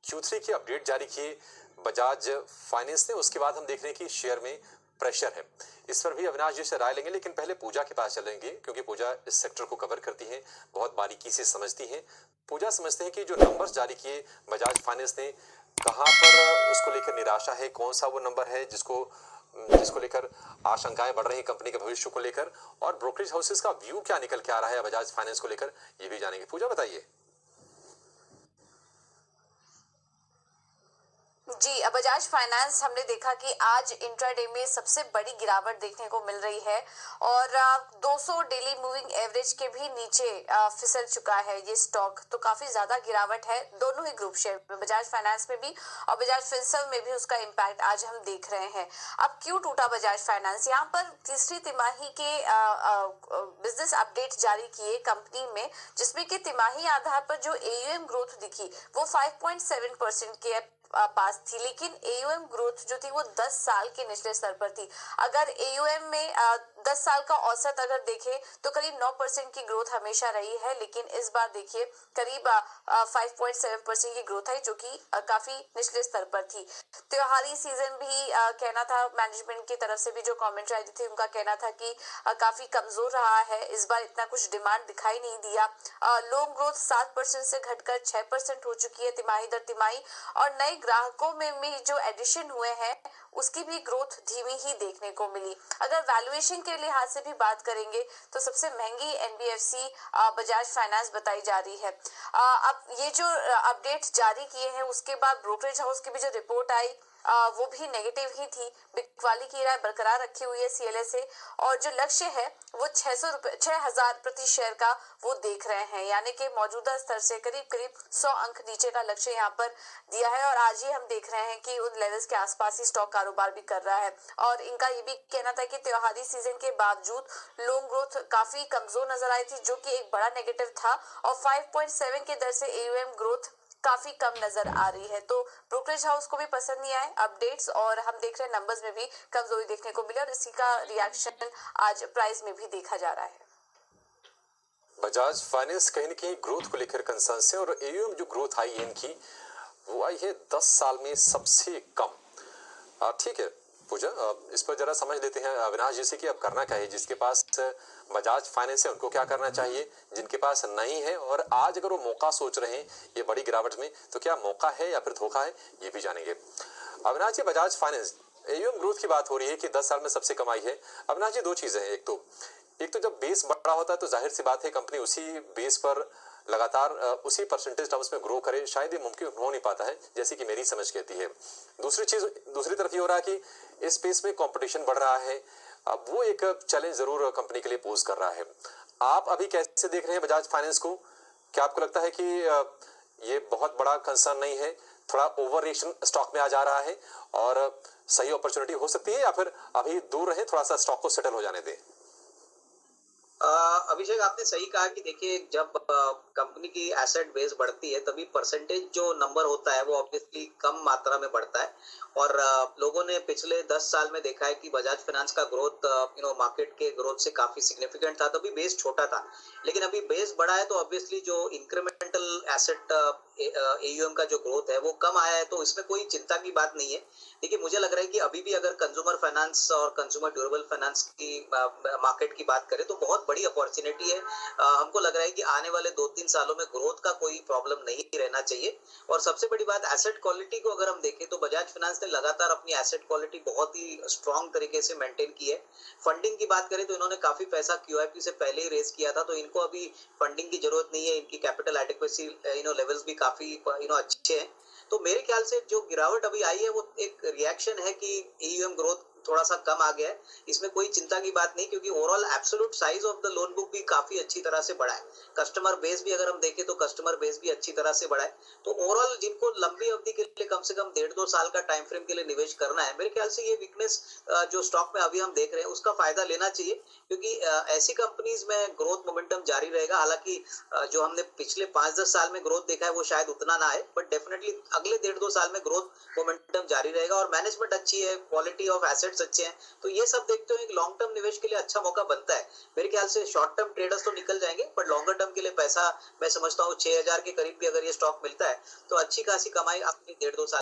Q3 की update जारी की बजाज फाइनेंस ने, उसके बाद हम देख रहे हैं कि शेयर में प्रेशर है। इस पर भी अविनाश जी से राय लेंगे, लेकिन पहले पूजा के पास चलेंगे क्योंकि पूजा इस सेक्टर को कवर करती हैं, बहुत बारीकी से समझती हैं। पूजा, समझते हैं कि जो नंबर्स जारी किए बजाज फाइनेंस ने, कहां पर उसको लेकर निराशा है, कौन सा वो नंबर है जिसको लेकर आशंकाएं बढ़ रही हैं कंपनी के भविष्य को लेकर, और ब्रोकरेज हाउसेस का व्यू क्या निकल के आ रहा है बजाज फाइनेंस को लेकर, ये भी जानेंगे। पूजा, बताइए। जी, बजाज फाइनेंस हमने देखा कि आज इंट्राडे में सबसे बड़ी गिरावट देखने को मिल रही है और 200 डेली मूविंग एवरेज के भी नीचे फिसल चुका है ये स्टॉक। तो काफी ज्यादा गिरावट है दोनों ही ग्रुप शेयर में, बजाज फाइनेंस में भी और बजाज फिनसर्व में भी उसका इम्पैक्ट आज हम देख रहे हैं। अब क्यों टूटा बजाज फाइनेंस? यहाँ पर तीसरी तिमाही के बिजनेस अपडेट जारी किए कंपनी में, जिसमें कि तिमाही आधार पर जो एयूएम ग्रोथ दिखी वो 5.7% के पास थी, लेकिन एयूएम ग्रोथ जो थी वो 10 साल के निचले स्तर पर थी। अगर एयूएम में 10 साल का औसत अगर देखें तो करीब 9% की ग्रोथ हमेशा रही है, लेकिन इस बार देखिए करीब 5.7% की ग्रोथ है, जो कि काफी निचले स्तर पर थी। त्योहारी सीजन भी कहना था, मैनेजमेंट की तरफ से भी जो कमेंट्री आई थी उनका कहना था कि काफी कमजोर रहा है, इस बार इतना कुछ डिमांड दिखाई नहीं दिया। लोन ग्रोथ 7% से घटकर 6% हो चुकी है तिमाही दर तिमाही, और नए ग्राहकों में भी जो एडिशन हुए हैं उसकी भी ग्रोथ धीमी ही देखने को मिली। अगर वैल्यूएशन के लिहाज से भी बात करेंगे तो सबसे महंगी एनबीएफसी बजाज फाइनेंस बताई जा रही है। अब ये जो अपडेट जारी किए हैं उसके बाद ब्रोकरेज हाउस की भी जो रिपोर्ट आई वो भी नेगेटिव ही थी। बिकवाली की राय बरकरार रखी हुई है सीएलए से, और जो लक्ष्य है वो 6,000 प्रति शेयर का वो देख रहे हैं, यानी कि मौजूदा स्तर से करीब करीब 100 अंक नीचे का लक्ष्य यहाँ पर दिया है। और आज ही हम देख रहे हैं कि उन लेवल्स के आसपास ही स्टॉक कारोबार भी कर रहा है। और इनका ये भी कहना था कि त्योहारी सीजन के बावजूद लोन ग्रोथ काफी कमजोर नजर आई थी, जो कि एक बड़ा नेगेटिव था, और 5.7 के दर से एयूएम ग्रोथ काफी कम नजर आ रही है। तो ब्रोकरेज हाउस को भी पसंद नहीं आए अपडेट्स, और हम देख रहे हैं नंबर्स में भी कमजोरी देखने को मिली, और इसी का रिएक्शन आज प्राइस में भी देखा जा रहा है। बजाज फाइनेंस कहीं न कहीं ग्रोथ को लेकर कंसर्न है, और एयूएम जो ग्रोथ आई है इनकी वो आई है 10 साल में सबसे कम। ठीक है पूजा, इस पर जरा समझ लेते हैं अविनाश जी से कि अब करना क्या है। जिसके पास बजाज फाइनेंस है उनको क्या करना चाहिए, जिनके पास नहीं है और आज अगर वो मौका सोच रहे हैं ये बड़ी गिरावट में, तो क्या मौका है या फिर धोखा है, ये भी जानेंगे। अविनाश जी, बजाज फाइनेंस एयूएम ग्रोथ की बात हो रही है कि 10 साल में सबसे कमाई है। अविनाश जी, दो चीजें हैं, एक तो जब बेस बड़ा होता है तो जाहिर सी बात है कंपनी उसी बेस पर लगातार उसी परसेंटेज टर्म्स में ग्रो करे, शायद ये मुमकिन हो नहीं पाता है, जैसे कि मेरी समझ कहती है। दूसरी तरफ ये हो रहा है कि इस स्पेस में कंपटीशन बढ़ रहा है, अब वो एक चैलेंज जरूर कंपनी के लिए पोज कर रहा है। आप अभी कैसे देख रहे हैं बजाज फाइनेंस को? क्या आपको लगता है कि ये बहुत बड़ा कंसर्न नहीं है, थोड़ा ओवर रिएक्शन स्टॉक में आ जा रहा है और सही अपॉर्चुनिटी हो सकती है, या फिर अभी दूर रहे, थोड़ा सा स्टॉक को सेटल हो जाने दें? अभिषेक, आपने सही कहा कि देखिए जब कंपनी की एसेट बेस बढ़ती है तभी परसेंटेज जो नंबर होता है वो ऑब्वियसली कम मात्रा में बढ़ता है। और लोगों ने पिछले 10 साल में देखा है कि बजाज फाइनेंस का ग्रोथ मार्केट के ग्रोथ से काफी सिग्निफिकेंट था, तभी बेस छोटा था। लेकिन अभी बेस बड़ा है तो ऑब्वियसली जो इंक्रीमेंटल एसेट एयूएम का जो ग्रोथ है वो कम आया है, तो इसमें कोई चिंता की बात नहीं है। देखिए मुझे लग रहा है कि अभी भी अगर कंज्यूमर फाइनेंस और कंज्यूमर ड्यूरेबल फाइनेंस की मार्केट की बात करें तो बहुत बड़ी अपॉर्चुनिटी है। हमको लग रहा है कि आने वाले 2-3 सालों में ग्रोथ का कोई प्रॉब्लम नहीं रहना चाहिए। और सबसे बड़ी बात एसेट क्वालिटी को अगर हम देखें तो बजाज फाइनेंस ने लगातार अपनी एसेट क्वालिटी बहुत ही स्ट्रॉन्ग तरीके से मेंटेन की है। फंडिंग की बात करें तो इन्होंने काफी पैसा क्यूआईपी से पहले ही रेज किया था, तो इनको अभी फंडिंग की जरूरत नहीं है। इनकी कैपिटल एडिक्वेसी लेवल्स भी काफी अच्छे हैं। तो मेरे ख्याल से जो गिरावट अभी आई है वो एक रिएक्शन है कि एयूएम ग्रोथ थोड़ा सा कम आ गया है। इसमें कोई चिंता की बात नहीं, क्योंकि overall absolute size of the loan book भी काफी अच्छी तरह से बढ़ा है। कस्टमर बेस भी अगर हम देखें तो कस्टमर बेस भी अच्छी तरह से बढ़ा है। तो ओवरऑल जिनको लंबी अवधि के लिए कम से कम 1.5-2 साल का टाइम फ्रेम के लिए निवेश करना है, मेरे ख्याल से ये वीकनेस जो स्टॉक में अभी हम देख रहे हैं उसका फायदा लेना चाहिए, क्योंकि ऐसी कंपनीज में ग्रोथ मोमेंटम जारी रहेगा। हालांकि जो हमने पिछले 5-10 साल में ग्रोथ देखा है वो शायद उतना ना आए, बट डेफिनेटली अगले 1.5-2 साल में ग्रोथ मोमेंटम जारी रहेगा। और मैनेजमेंट अच्छी है, क्वालिटी ऑफ एसेट एसेट्स अच्छे हैं, तो ये सब देखते हुए एक लॉन्ग टर्म निवेश के लिए अच्छा मौका बनता है। मेरे ख्याल से शॉर्ट टर्म ट्रेडर्स तो निकल जाएंगे, पर लॉन्गर टर्म के लिए पैसा मैं समझता हूँ 6,000 के करीब भी अगर ये स्टॉक मिलता है तो अच्छी खासी कमाई अपनी 1.5-2 साल